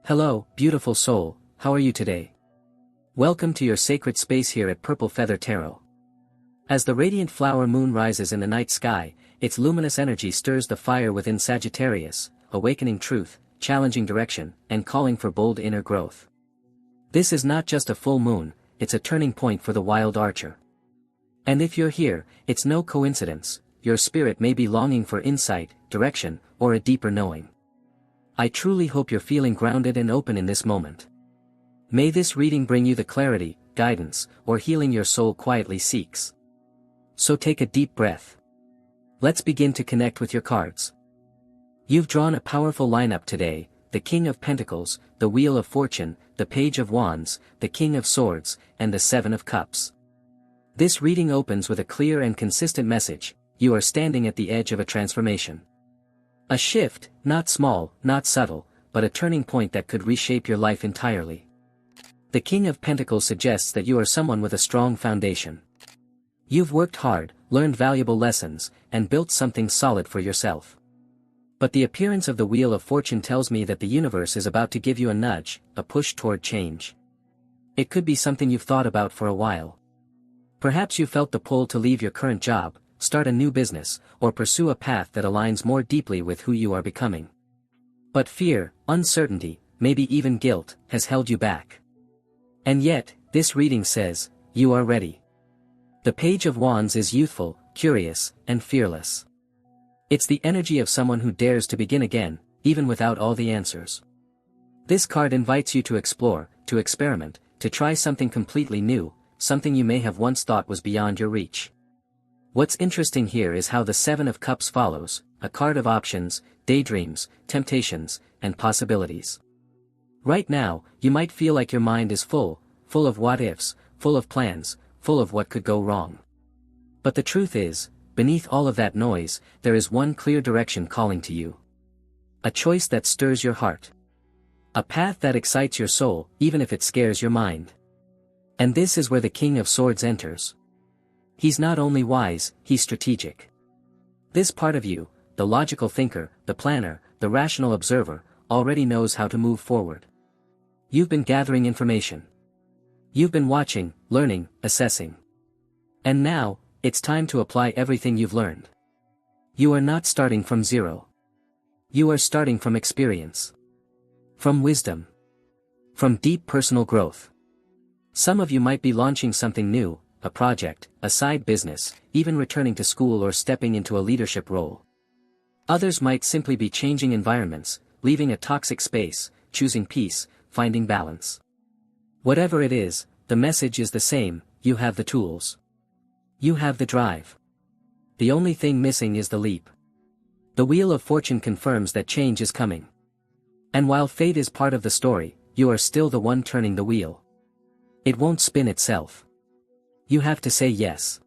Hello, beautiful soul, how are you today? Welcome to your sacred space here at Purple Feather Tarot. As the radiant flower moon rises in the night sky, its luminous energy stirs the fire within Sagittarius, awakening truth, challenging direction, and calling for bold inner growth. This is not just a full moon, it's a turning point for the wild archer. And if you're here, it's no coincidence, your spirit may be longing for insight, direction, or a deeper knowing. I truly hope you're feeling grounded and open in this moment. May this reading bring you the clarity, guidance, or healing your soul quietly seeks. So take a deep breath. Let's begin to connect with your cards. You've drawn a powerful lineup today: the King of Pentacles, the Wheel of Fortune, the Page of Wands, the King of Swords, and the Seven of Cups. This reading opens with a clear and consistent message: you are standing at the edge of a transformation. A shift, not small, not subtle, but a turning point that could reshape your life entirely. The King of Pentacles suggests that you are someone with a strong foundation. You've worked hard, learned valuable lessons, and built something solid for yourself. But the appearance of the Wheel of Fortune tells me that the universe is about to give you a nudge, a push toward change. It could be something you've thought about for a while. Perhaps you felt the pull to leave your current job, start a new business, or pursue a path that aligns more deeply with who you are becoming. But fear, uncertainty, maybe even guilt, has held you back. And yet, this reading says, you are ready. The Page of Wands is youthful, curious, and fearless. It's the energy of someone who dares to begin again, even without all the answers. This card invites you to explore, to experiment, to try something completely new, something you may have once thought was beyond your reach. What's interesting here is how the Seven of Cups follows, a card of options, daydreams, temptations, and possibilities. Right now, you might feel like your mind is full of what-ifs, full of plans, full of what could go wrong. But the truth is, beneath all of that noise, there is one clear direction calling to you. A choice that stirs your heart. A path that excites your soul, even if it scares your mind. And this is where the King of Swords enters. He's not only wise, he's strategic. This part of you, the logical thinker, the planner, the rational observer, already knows how to move forward. You've been gathering information. You've been watching, learning, assessing. And now, it's time to apply everything you've learned. You are not starting from zero. You are starting from experience. From wisdom. From deep personal growth. Some of you might be launching something new, a project, a side business, even returning to school or stepping into a leadership role. Others might simply be changing environments, leaving a toxic space, choosing peace, finding balance. Whatever it is, the message is the same: you have the tools. You have the drive. The only thing missing is the leap. The Wheel of Fortune confirms that change is coming. And while fate is part of the story, you are still the one turning the wheel. It won't spin itself. You have to say yes.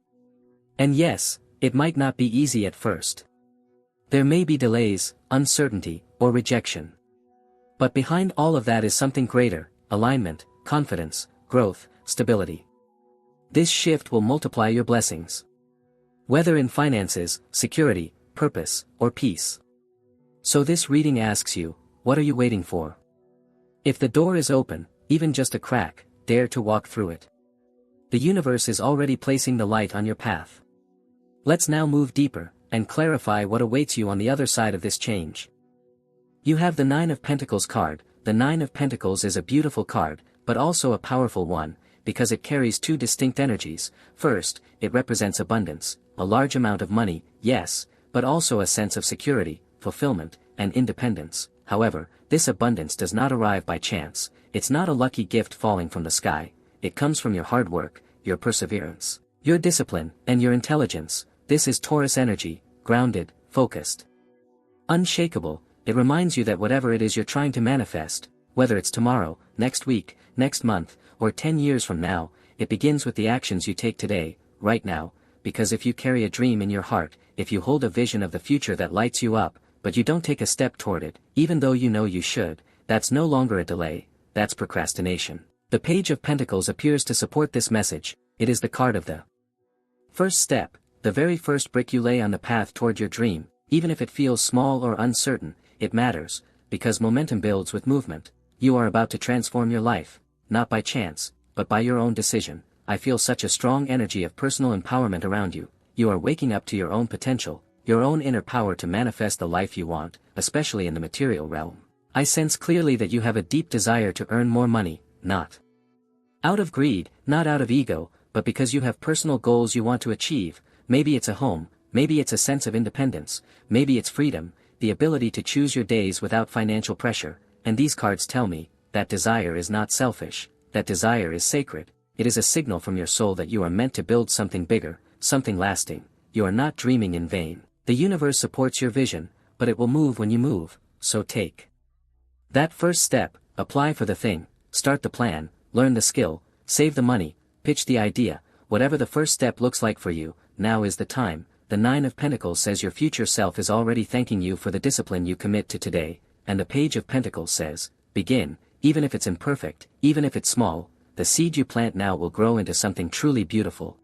And yes, it might not be easy at first. There may be delays, uncertainty, or rejection. But behind all of that is something greater: alignment, confidence, growth, stability. This shift will multiply your blessings. Whether in finances, security, purpose, or peace. So this reading asks you, what are you waiting for? If the door is open, even just a crack, dare to walk through it. The universe is already placing the light on your path. Let's now move deeper, and clarify what awaits you on the other side of this change. You have the Nine of Pentacles card. The Nine of Pentacles is a beautiful card, but also a powerful one, because it carries two distinct energies. First, it represents abundance, a large amount of money, yes, but also a sense of security, fulfillment, and independence. However, this abundance does not arrive by chance. It's not a lucky gift falling from the sky. It comes from your hard work, your perseverance, your discipline, and your intelligence. This is Taurus energy, grounded, focused, unshakable. It reminds you that whatever it is you're trying to manifest, whether it's tomorrow, next week, next month, or 10 years from now, it begins with the actions you take today, right now. Because if you carry a dream in your heart, if you hold a vision of the future that lights you up, but you don't take a step toward it, even though you know you should, that's no longer a delay, that's procrastination. The Page of Pentacles appears to support this message. It is the card of the first step, the very first brick you lay on the path toward your dream. Even if it feels small or uncertain, it matters, because momentum builds with movement. You are about to transform your life, not by chance, but by your own decision. I feel such a strong energy of personal empowerment around you. You are waking up to your own potential, your own inner power to manifest the life you want, especially in the material realm. I sense clearly that you have a deep desire to earn more money, not out of greed, not out of ego, but because you have personal goals you want to achieve. Maybe it's a home, maybe it's a sense of independence, maybe it's freedom, the ability to choose your days without financial pressure, and these cards tell me, that desire is not selfish, that desire is sacred. It is a signal from your soul that you are meant to build something bigger, something lasting. You are not dreaming in vain. The universe supports your vision, but it will move when you move, so take that first step, apply for the thing, start the plan, learn the skill, save the money, pitch the idea. Whatever the first step looks like for you, now is the time. The Nine of Pentacles says your future self is already thanking you for the discipline you commit to today, and the Page of Pentacles says, begin, even if it's imperfect, even if it's small, the seed you plant now will grow into something truly beautiful.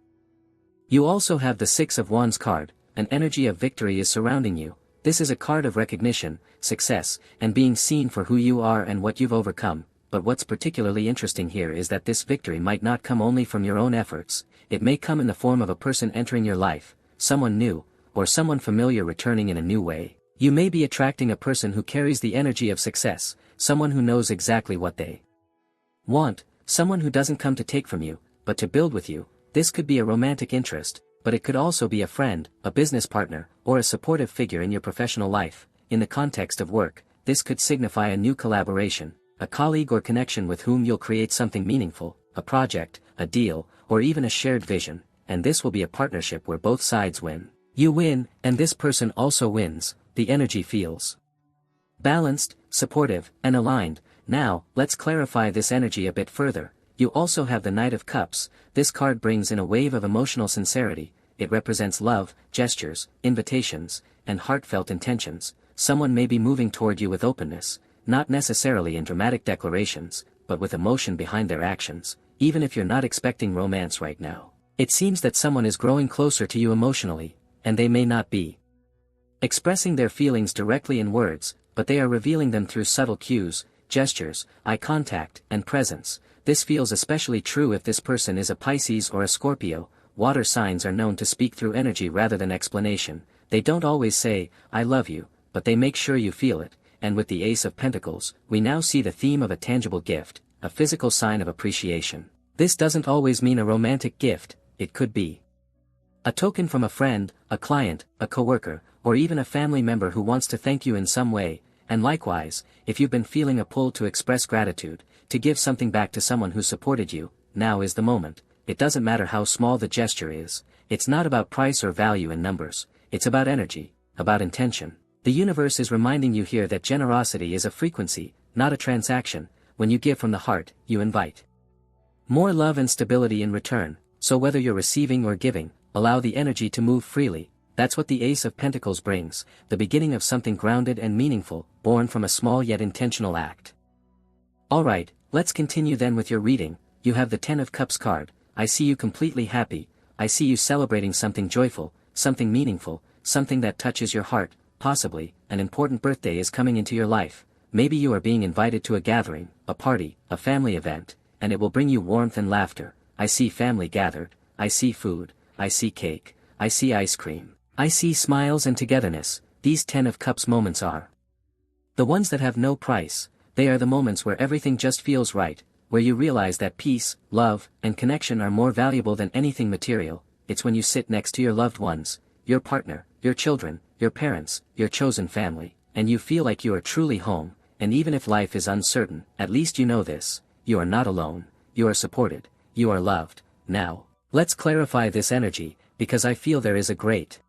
You also have the Six of Wands card. An energy of victory is surrounding you. This is a card of recognition, success, and being seen for who you are and what you've overcome. But what's particularly interesting here is that this victory might not come only from your own efforts. It may come in the form of a person entering your life, someone new, or someone familiar returning in a new way. You may be attracting a person who carries the energy of success, someone who knows exactly what they want, someone who doesn't come to take from you, but to build with you. This could be a romantic interest, but it could also be a friend, a business partner, or a supportive figure in your professional life. In the context of work, this could signify a new collaboration, a colleague or connection with whom you'll create something meaningful, a project, a deal, or even a shared vision, and this will be a partnership where both sides win. You win, and this person also wins. The energy feels balanced, supportive, and aligned. Now, let's clarify this energy a bit further. You also have the Knight of Cups. This card brings in a wave of emotional sincerity. It represents love, gestures, invitations, and heartfelt intentions. Someone may be moving toward you with openness, not necessarily in dramatic declarations, but with emotion behind their actions, even if you're not expecting romance right now. It seems that someone is growing closer to you emotionally, and they may not be expressing their feelings directly in words, but they are revealing them through subtle cues, gestures, eye contact, and presence. This feels especially true if this person is a Pisces or a Scorpio. Water signs are known to speak through energy rather than explanation. They don't always say, "I love you," but they make sure you feel it. And with the Ace of Pentacles, we now see the theme of a tangible gift, a physical sign of appreciation. This doesn't always mean a romantic gift. It could be a token from a friend, a client, a coworker, or even a family member who wants to thank you in some way. And likewise, if you've been feeling a pull to express gratitude, to give something back to someone who supported you, now is the moment. It doesn't matter how small the gesture is. It's not about price or value in numbers. It's about energy, about intention. The universe is reminding you here that generosity is a frequency, not a transaction. When you give from the heart, you invite more love and stability in return. So whether you're receiving or giving, allow the energy to move freely. That's what the Ace of Pentacles brings, the beginning of something grounded and meaningful, born from a small yet intentional act. Alright, let's continue then with your reading. You have the Ten of Cups card. I see you completely happy. I see you celebrating something joyful, something meaningful, something that touches your heart. Possibly, an important birthday is coming into your life. Maybe you are being invited to a gathering, a party, a family event, and it will bring you warmth and laughter. I see family gathered. I see food. I see cake. I see ice cream. I see smiles and togetherness. These Ten of Cups moments are the ones that have no price. They are the moments where everything just feels right, where you realize that peace, love, and connection are more valuable than anything material. It's when you sit next to your loved ones, your partner, your children, your parents, your chosen family, and you feel like you are truly home. And even if life is uncertain, at least you know this: you are not alone, you are supported, you are loved. Now, let's clarify this energy, because I feel there is a great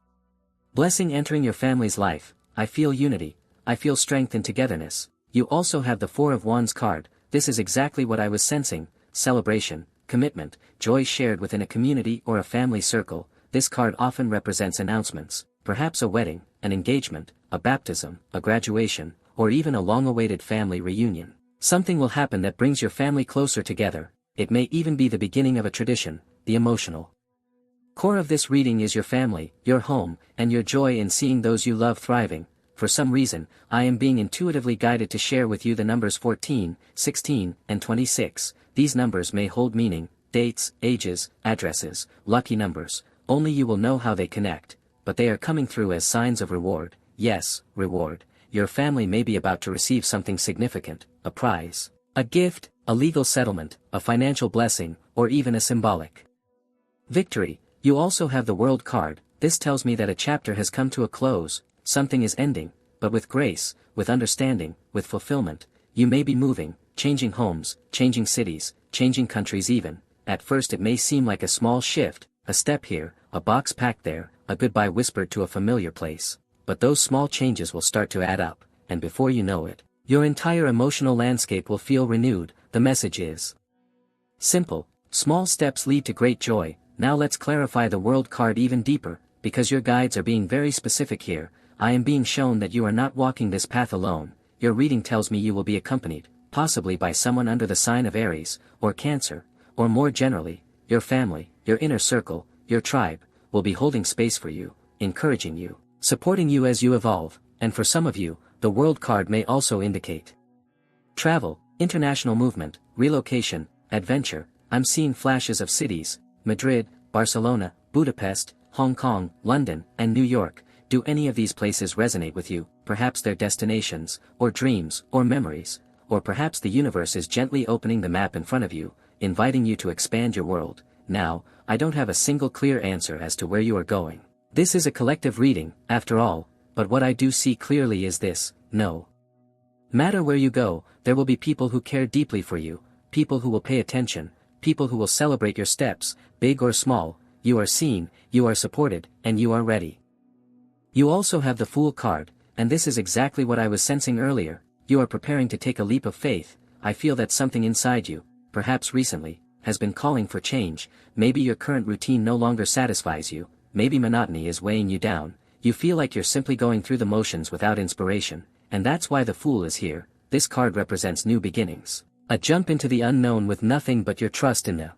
blessing entering your family's life. I feel unity. I feel strength and togetherness. You also have the Four of Wands card. This is exactly what I was sensing: celebration, commitment, joy shared within a community or a family circle. This card often represents announcements, perhaps a wedding, an engagement, a baptism, a graduation, or even a long-awaited family reunion. Something will happen that brings your family closer together. It may even be the beginning of a tradition. The emotional core of this reading is your family, your home, and your joy in seeing those you love thriving. for some reason, I am being intuitively guided to share with you the numbers 14, 16, and 26. These numbers may hold meaning, dates, ages, addresses, lucky numbers, only you will know how they connect, but they are coming through as signs of reward. Yes, reward. Your family may be about to receive something significant, a prize, a gift, a legal settlement, a financial blessing, or even a symbolic victory. You also have the World card. This tells me that a chapter has come to a close, something is ending, but with grace, with understanding, with fulfillment. You may be moving, changing homes, changing cities, changing countries even. At first it may seem like a small shift, a step here, a box packed there, a goodbye whispered to a familiar place. But those small changes will start to add up, and before you know it, your entire emotional landscape will feel renewed. The message is simple: small steps lead to great joy. Now let's clarify the World card even deeper, because your guides are being very specific here. I am being shown that you are not walking this path alone. Your reading tells me you will be accompanied, possibly by someone under the sign of Aries, or Cancer, or more generally, your family, your inner circle, your tribe, will be holding space for you, encouraging you, supporting you as you evolve. And for some of you, the World card may also indicate travel, international movement, relocation, adventure. I'm seeing flashes of cities: Madrid, Barcelona, Budapest, Hong Kong, London, and New York. Do any of these places resonate with you? Perhaps they're destinations, or dreams, or memories, or perhaps the universe is gently opening the map in front of you, inviting you to expand your world. Now, I don't have a single clear answer as to where you are going. This is a collective reading, after all, but what I do see clearly is this: no matter where you go, there will be people who care deeply for you, people who will pay attention, people who will celebrate your steps, big or small. You are seen, you are supported, and you are ready. You also have the Fool card, and this is exactly what I was sensing earlier. You are preparing to take a leap of faith. I feel that something inside you, perhaps recently, has been calling for change. Maybe your current routine no longer satisfies you, maybe monotony is weighing you down. You feel like you're simply going through the motions without inspiration, and that's why the Fool is here. This card represents new beginnings, a jump into the unknown with nothing but your trust in the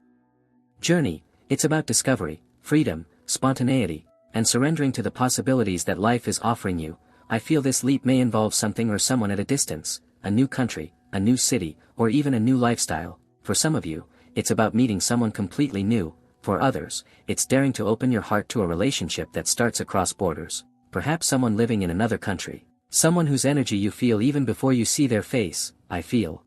journey. It's about discovery, freedom, spontaneity, and surrendering to the possibilities that life is offering you. I feel this leap may involve something or someone at a distance, a new country, a new city, or even a new lifestyle. For some of you, it's about meeting someone completely new. For others, it's daring to open your heart to a relationship that starts across borders. Perhaps someone living in another country, someone whose energy you feel even before you see their face. I feel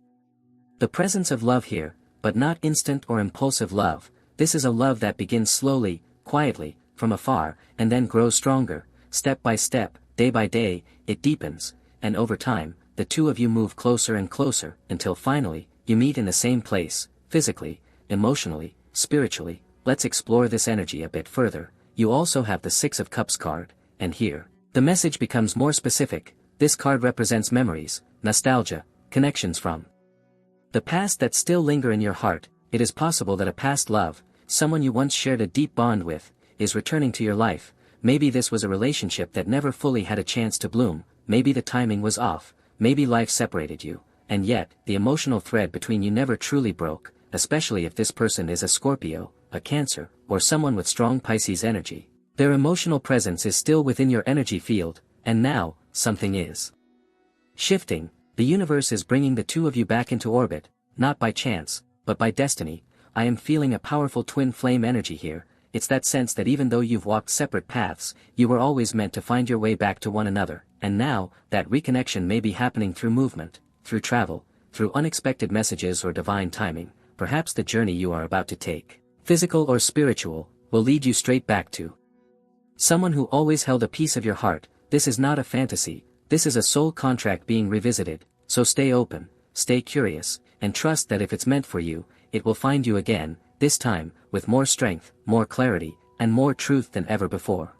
the presence of love here, but not instant or impulsive love. This is a love that begins slowly, quietly, from afar, and then grows stronger. Step by step, day by day, it deepens, and over time, the two of you move closer and closer, until finally, you meet in the same place, physically, emotionally, spiritually. Let's explore this energy a bit further. You also have the Six of Cups card, and here, the message becomes more specific. This card represents memories, nostalgia, connections from the past that still linger in your heart. It is possible that a past love, someone you once shared a deep bond with, is returning to your life. Maybe this was a relationship that never fully had a chance to bloom. Maybe the timing was off. Maybe life separated you, and yet, the emotional thread between you never truly broke, especially if this person is a Scorpio, a Cancer, or someone with strong Pisces energy. Their emotional presence is still within your energy field, and now, something is shifting. The universe is bringing the two of you back into orbit, not by chance, but by destiny. I am feeling a powerful twin flame energy here. It's that sense that even though you've walked separate paths, you were always meant to find your way back to one another. And now, that reconnection may be happening through movement, through travel, through unexpected messages or divine timing. Perhaps the journey you are about to take, physical or spiritual, will lead you straight back to someone who always held a piece of your heart. This is not a fantasy, this is a soul contract being revisited. So stay open, stay curious, and trust that if it's meant for you, it will find you again, this time, with more strength, more clarity, and more truth than ever before.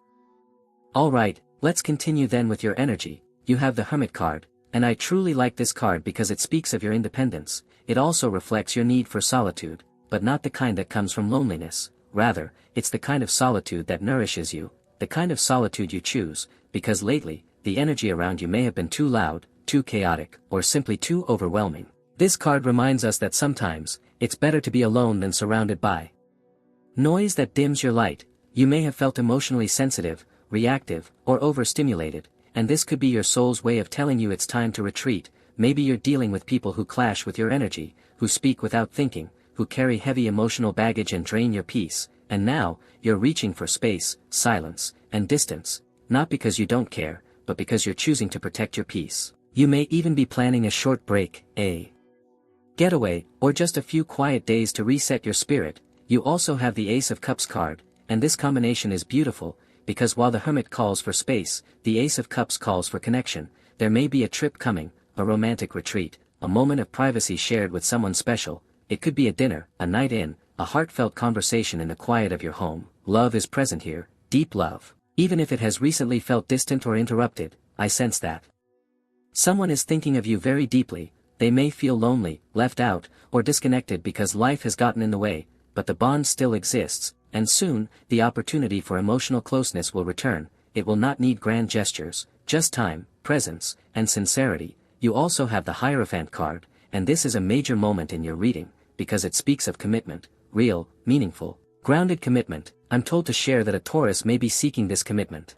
Alright, let's continue then with your energy. You have the Hermit card, and I truly like this card because it speaks of your independence. It also reflects your need for solitude, but not the kind that comes from loneliness. Rather, it's the kind of solitude that nourishes you, the kind of solitude you choose, because lately, the energy around you may have been too loud, too chaotic, or simply too overwhelming. This card reminds us that sometimes, it's better to be alone than surrounded by noise that dims your light. You may have felt emotionally sensitive, reactive, or overstimulated, and this could be your soul's way of telling you it's time to retreat. Maybe you're dealing with people who clash with your energy, who speak without thinking, who carry heavy emotional baggage and drain your peace, and now, you're reaching for space, silence, and distance, not because you don't care, but because you're choosing to protect your peace. You may even be planning a short break, a getaway, or just a few quiet days to reset your spirit. You also have the Ace of Cups card, and this combination is beautiful, because while the Hermit calls for space, the Ace of Cups calls for connection. There may be a trip coming, a romantic retreat, a moment of privacy shared with someone special. It could be a dinner, a night in, a heartfelt conversation in the quiet of your home. Love is present here, deep love. Even if it has recently felt distant or interrupted, I sense that someone is thinking of you very deeply. They may feel lonely, left out, or disconnected because life has gotten in the way, but the bond still exists, and soon, the opportunity for emotional closeness will return. It will not need grand gestures, just time, presence, and sincerity. You also have the Hierophant card, and this is a major moment in your reading, because it speaks of commitment, real, meaningful, grounded commitment. I'm told to share that a Taurus may be seeking this commitment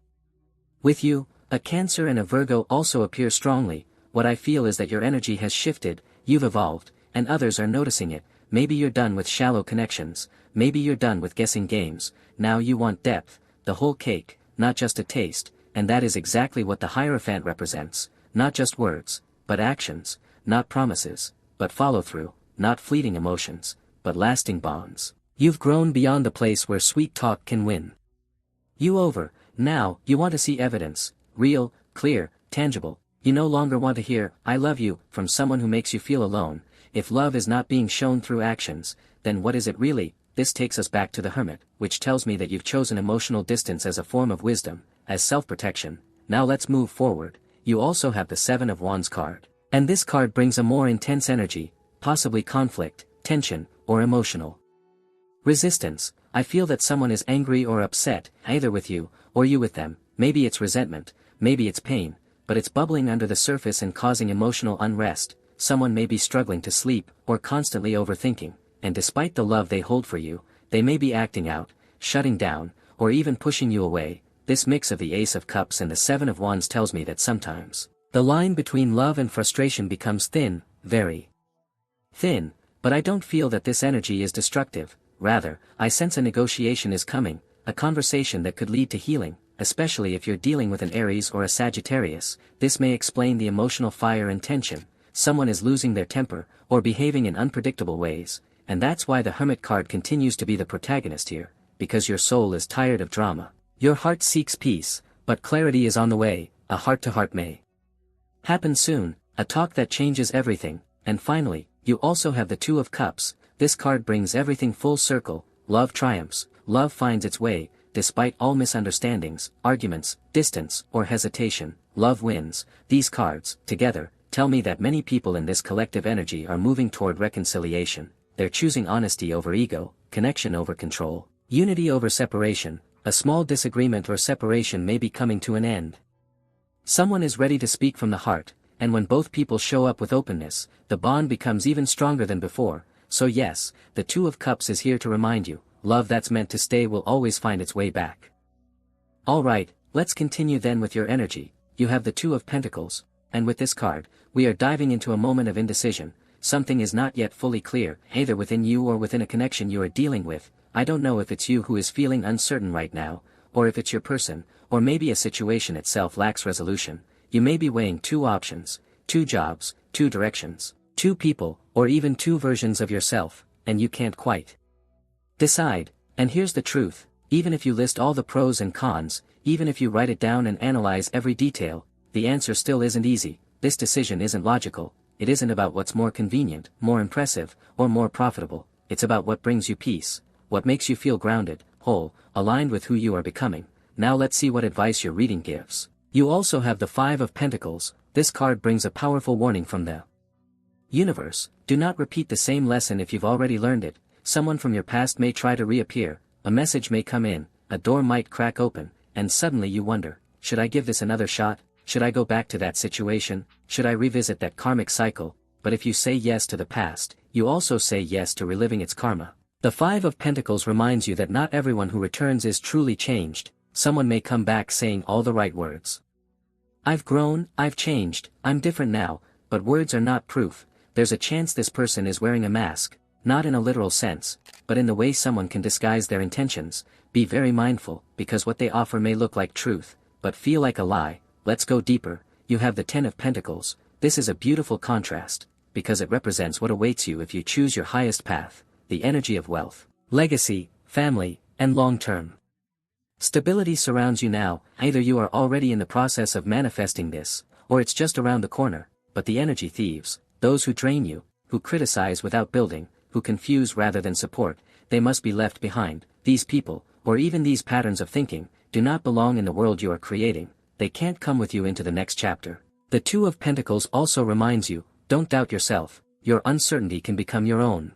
with you. A Cancer and a Virgo also appear strongly. What I feel is that your energy has shifted, you've evolved, and others are noticing it. Maybe you're done with shallow connections, maybe you're done with guessing games. Now you want depth, the whole cake, not just a taste, and that is exactly what the Hierophant represents. Not just words, but actions, not promises, but follow-through, not fleeting emotions, but lasting bonds. You've grown beyond the place where sweet talk can win you over. Now, you want to see evidence, real, clear, tangible. You no longer want to hear, "I love you," from someone who makes you feel alone. If love is not being shown through actions, then what is it really? This takes us back to the Hermit, which tells me that you've chosen emotional distance as a form of wisdom, as self-protection. Now let's move forward. You also have the Seven of Wands card. And this card brings a more intense energy, possibly conflict, tension, or emotional resistance. I feel that someone is angry or upset, either with you, or you with them. Maybe it's resentment, maybe it's pain, but it's bubbling under the surface and causing emotional unrest. Someone may be struggling to sleep, or constantly overthinking, and despite the love they hold for you, they may be acting out, shutting down, or even pushing you away. This mix of the Ace of Cups and the Seven of Wands tells me that sometimes the line between love and frustration becomes thin, very thin, but I don't feel that this energy is destructive. Rather, I sense a negotiation is coming, a conversation that could lead to healing, especially if you're dealing with an Aries or a Sagittarius. This may explain the emotional fire and tension. Someone is losing their temper, or behaving in unpredictable ways, and that's why the Hermit card continues to be the protagonist here, because your soul is tired of drama. Your heart seeks peace, but clarity is on the way. A heart-to-heart may happen soon, a talk that changes everything. And finally, you also have the Two of Cups. This card brings everything full circle. Love triumphs, love finds its way, despite all misunderstandings, arguments, distance, or hesitation. Love wins. These cards, together, tell me that many people in this collective energy are moving toward reconciliation. They're choosing honesty over ego, connection over control, unity over separation. A small disagreement or separation may be coming to an end. Someone is ready to speak from the heart, and when both people show up with openness, the bond becomes even stronger than before. So yes, the Two of Cups is here to remind you, love that's meant to stay will always find its way back. Alright, let's continue then with your energy. You have the Two of Pentacles, and with this card, we are diving into a moment of indecision. Something is not yet fully clear, either within you or within a connection you are dealing with. I don't know if it's you who is feeling uncertain right now, or if it's your person, or maybe a situation itself lacks resolution. You may be weighing two options, two jobs, two directions, two people, or even two versions of yourself, and you can't quite decide. And here's the truth, even if you list all the pros and cons, even if you write it down and analyze every detail, the answer still isn't easy. This decision isn't logical. It isn't about what's more convenient, more impressive, or more profitable. It's about what brings you peace, what makes you feel grounded, whole, aligned with who you are becoming. Now let's see what advice your reading gives. You also have the Five of Pentacles. This card brings a powerful warning from the universe. Do not repeat the same lesson if you've already learned it. Someone from your past may try to reappear, a message may come in, a door might crack open, and suddenly you wonder, should I give this another shot? Should I go back to that situation? Should I revisit that karmic cycle? But if you say yes to the past, you also say yes to reliving its karma. The Five of Pentacles reminds you that not everyone who returns is truly changed. Someone may come back saying all the right words, I've grown, I've changed, I'm different now, but words are not proof. There's a chance this person is wearing a mask, not in a literal sense, but in the way someone can disguise their intentions. Be very mindful, because what they offer may look like truth, but feel like a lie. Let's go deeper. You have the Ten of Pentacles. This is a beautiful contrast, because it represents what awaits you if you choose your highest path, the energy of wealth, legacy, family, and long-term stability surrounds you now. Either you are already in the process of manifesting this, or it's just around the corner. But the energy thieves, those who drain you, who criticize without building, who confuse rather than support, they must be left behind. These people, or even these patterns of thinking, do not belong in the world you are creating. They can't come with you into the next chapter. The Two of Pentacles also reminds you, don't doubt yourself. Your uncertainty can become your own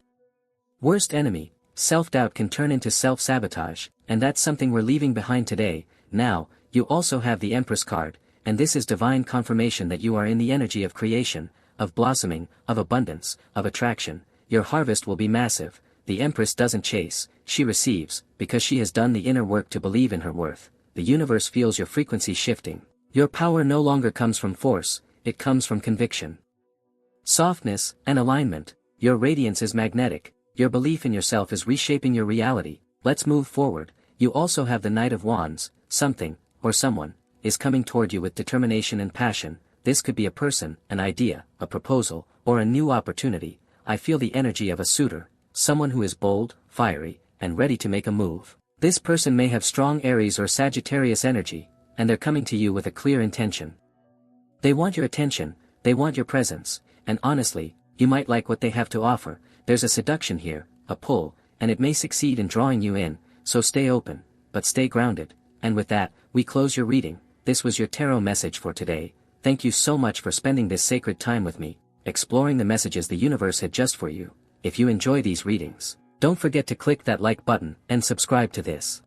worst enemy. Self-doubt can turn into self-sabotage, and that's something we're leaving behind today. Now, you also have the Empress card, and this is divine confirmation that you are in the energy of creation, of blossoming, of abundance, of attraction. Your harvest will be massive. The Empress doesn't chase, she receives, because she has done the inner work to believe in her worth. The universe feels your frequency shifting. Your power no longer comes from force, it comes from conviction, softness, and alignment. Your radiance is magnetic. Your belief in yourself is reshaping your reality. Let's move forward. You also have the Knight of Wands. Something, or someone, is coming toward you with determination and passion. This could be a person, an idea, a proposal, or a new opportunity. I feel the energy of a suitor, someone who is bold, fiery, and ready to make a move. This person may have strong Aries or Sagittarius energy, and they're coming to you with a clear intention. They want your attention, they want your presence, and honestly, you might like what they have to offer. There's a seduction here, a pull, and it may succeed in drawing you in, so stay open, but stay grounded. And with that, we close your reading. This was your tarot message for today. Thank you so much for spending this sacred time with me, exploring the messages the universe had just for you. If you enjoy these readings, don't forget to click that like button and subscribe to this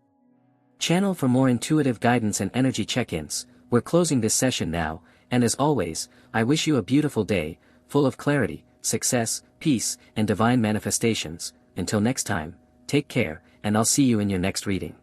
channel for more intuitive guidance and energy check-ins. We're closing this session now, and as always, I wish you a beautiful day, full of clarity, success, peace, and divine manifestations. Until next time, take care, and I'll see you in your next reading.